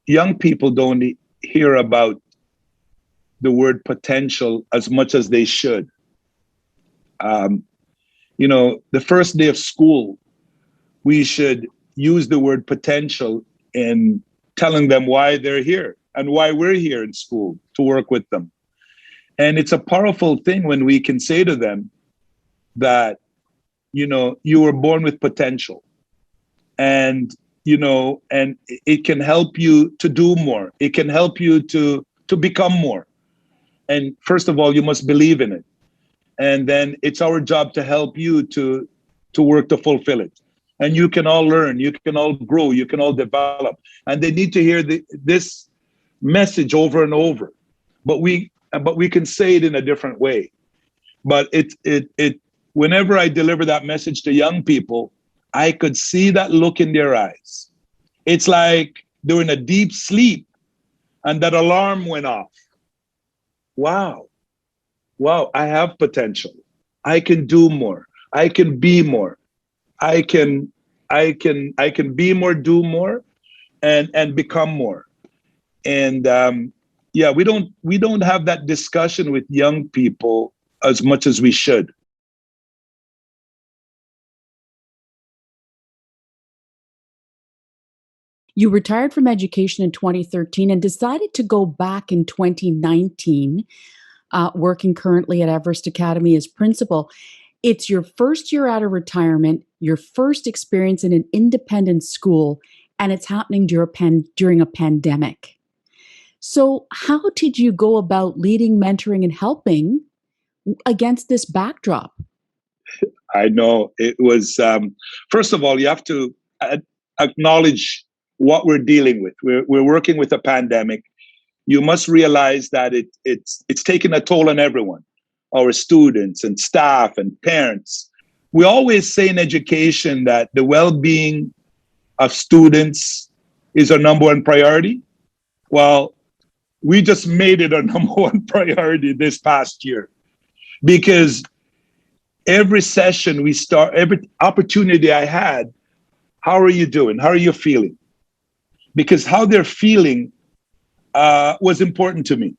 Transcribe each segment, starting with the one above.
young people don't hear about the word potential as much as they should. Um, the first day of school, we should use the word potential in telling them why they're here and why we're here in school to work with them. And it's a powerful thing when we can say to them that, you were born with potential, and, and it can help you to do more. It can help you to become more. And first of all, you must believe in it. And then it's our job to help you to work to fulfill it. And you can all learn, you can all grow, you can all develop. And they need to hear this message over and over. But we can say it in a different way. But it whenever I deliver that message to young people, I could see that look in their eyes. It's like they're in a deep sleep and that alarm went off. Wow, I have potential. I can do more. I can be more. I can be more, do more, and become more. And we don't have that discussion with young people as much as we should. You retired from education in 2013 and decided to go back in 2019, working currently at Everest Academy as principal. It's your first year out of retirement, your first experience in an independent school, and it's happening during a pandemic. So how did you go about leading, mentoring, and helping against this backdrop? I know it was, first of all, you have to acknowledge what we're dealing with. We're working with a pandemic. You must realize that it's taking a toll on everyone, our students and staff and parents. We always say in education that the well-being of students is our number one priority. Well, we just made it our number one priority this past year, because every session we start, every opportunity I had, how are you doing? How are you feeling? Because how they're feeling was important to me.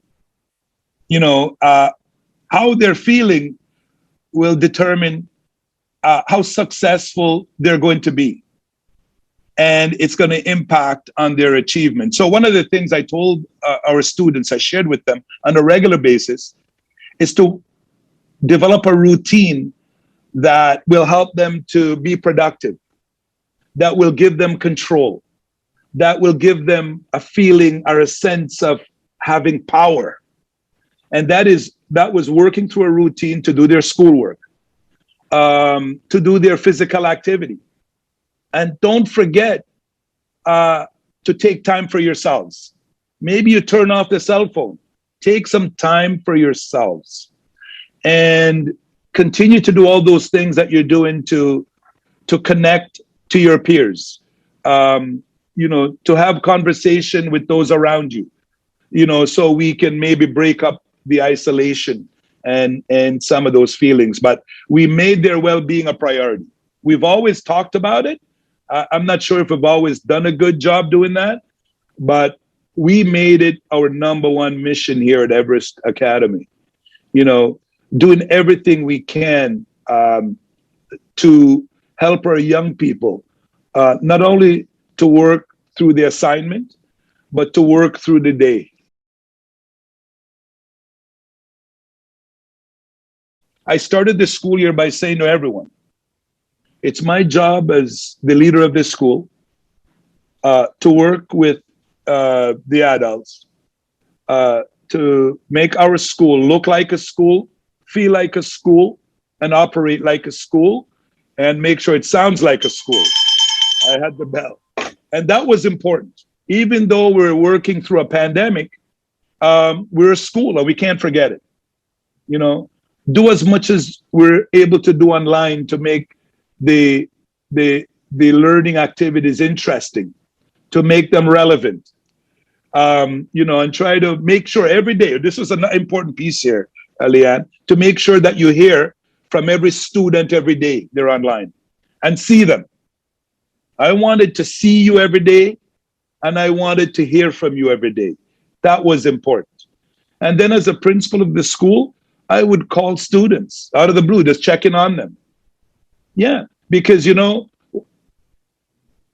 How they're feeling will determine how successful they're going to be. And it's going to impact on their achievement. So one of the things I told our students, I shared with them on a regular basis, is to develop a routine that will help them to be productive, that will give them control, that will give them a feeling or a sense of having power. And that was working through a routine to do their schoolwork, to do their physical activity. And don't forget to take time for yourselves. Maybe you turn off the cell phone. Take some time for yourselves and continue to do all those things that you're doing to connect to your peers. To have conversation with those around you, so we can maybe break up the isolation and some of those feelings. But we made their well-being a priority. We've always talked about it. I'm not sure if we've always done a good job doing that, but we made it our number one mission here at Everest Academy. Doing everything we can to help our young people, not only to work through the assignment, but to work through the day. I started this school year by saying to everyone, it's my job as the leader of this school to work with the adults to make our school look like a school, feel like a school, and operate like a school, and make sure it sounds like a school. I had the bell. And that was important. Even though we're working through a pandemic, we're a school and we can't forget it. Do as much as we're able to do online to make the learning activities interesting, to make them relevant, and try to make sure every day, this is an important piece here, Lianne, to make sure that you hear from every student every day they're online and see them. I wanted to see you every day and I wanted to hear from you every day. That was important. And then as a principal of the school, I would call students out of the blue, just checking on them. Yeah, because,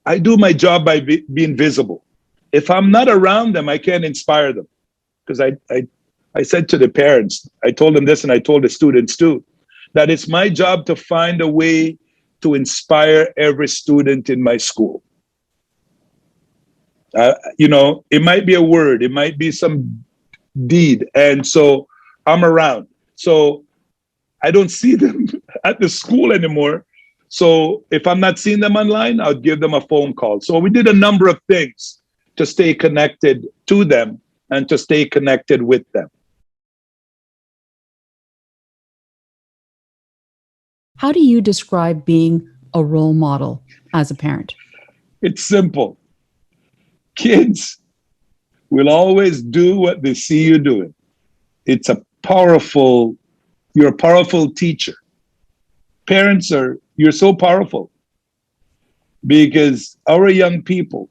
I do my job by being visible. If I'm not around them, I can't inspire them. Because I said to the parents, I told them this and I told the students too, that it's my job to find a way to inspire every student in my school. It might be a word, it might be some deed. And so I'm around. So I don't see them at the school anymore. So if I'm not seeing them online, I'll give them a phone call. So we did a number of things to stay connected to them and to stay connected with them. How do you describe being a role model as a parent? It's simple. Kids will always do what they see you doing. You're a powerful teacher. Parents you're so powerful because our young people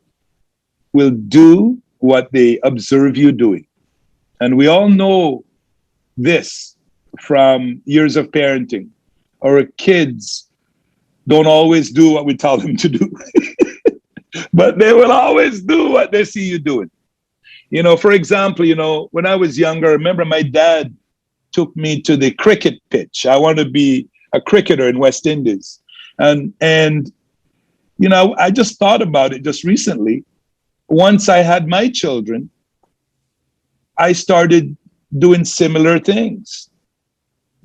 will do what they observe you doing. And we all know this from years of parenting. Our kids don't always do what we tell them to do, but they will always do what they see you doing. For example, when I was younger, I remember my dad took me to the cricket pitch. I wanted to be a cricketer in West Indies. And I just thought about it just recently. Once I had my children, I started doing similar things.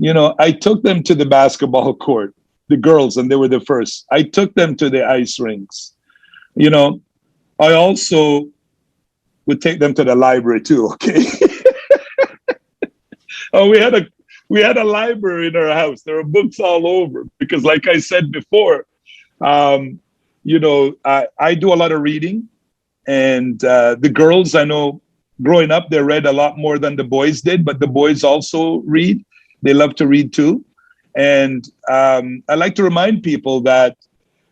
I took them to the basketball court, the girls, and they were the first. I took them to the ice rinks. I also would take them to the library too, okay? Oh, we had a library in our house. There were books all over because, like I said before, I do a lot of reading, and the girls, I know, growing up, they read a lot more than the boys did, but the boys also read. They love to read too. And I like to remind people that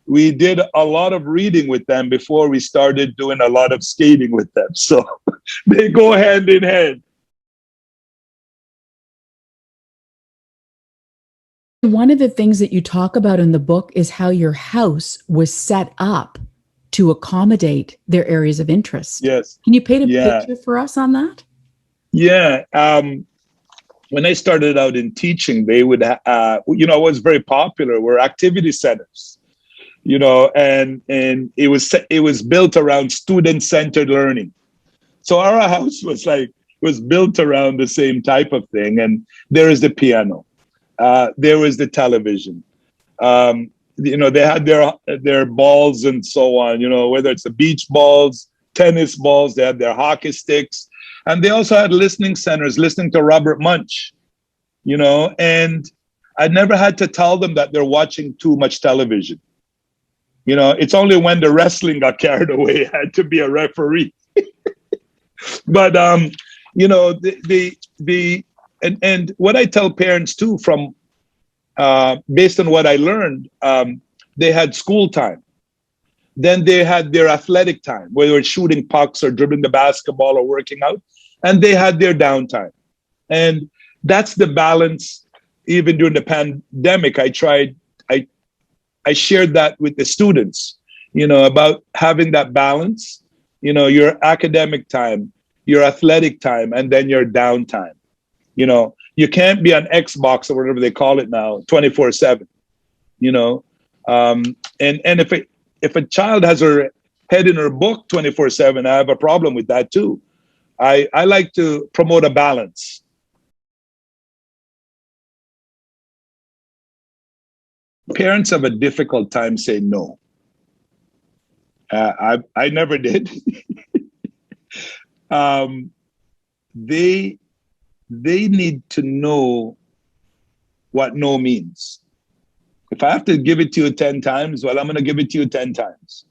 we did a lot of reading with them before we started doing a lot of skating with them. So they go hand in hand. One of the things that you talk about in the book is how your house was set up to accommodate their areas of interest. Yes. Can you paint a picture for us on that? Yeah. When I started out in teaching, they would, what was very popular were activity centers, and it was built around student-centered learning. So our house was built around the same type of thing. And there is the piano. There was the television. They had their balls and so on, whether it's the beach balls, tennis balls, they had their hockey sticks. And they also had listening centers, listening to Robert Munch, and I never had to tell them that they're watching too much television. It's only when the wrestling got carried away, I had to be a referee. But, and what I tell parents too, from based on what I learned, they had school time. Then they had their athletic time, whether it's shooting pucks or dribbling the basketball or working out, and they had their downtime. And that's the balance. Even during the pandemic, I shared that with the students, about having that balance, your academic time, your athletic time, and then your downtime. You can't be on Xbox or whatever they call it now, 24/7, and if a child has her head in her book 24/7, I have a problem with that too. I like to promote a balance. Parents have a difficult time saying no. I never did. They need to know what no means. If I have to give it to you 10 times, well, I'm going to give it to you 10 times.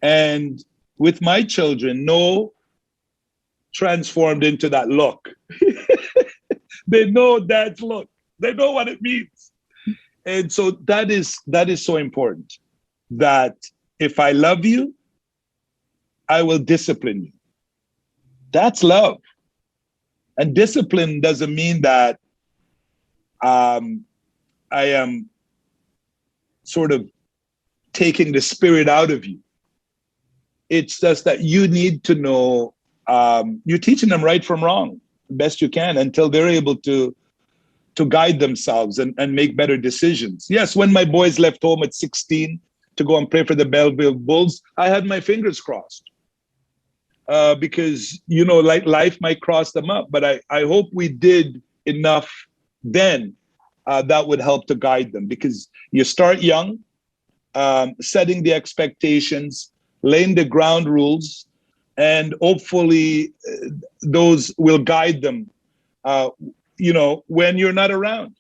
And with my children, no transformed into that look. They know dad's look. They know what it means. And so that is so important, that if I love you, I will discipline you. That's love. And discipline doesn't mean that I am sort of taking the spirit out of you. It's just that you need to know, you're teaching them right from wrong the best you can until they're able to guide themselves and make better decisions. Yes, when my boys left home at 16 to go and play for the Belleville Bulls, I had my fingers crossed. Because, you know, like life might cross them up, but I hope we did enough then that would help to guide them, because you start young, setting the expectations, laying the ground rules, and hopefully those will guide them, you know, when you're not around.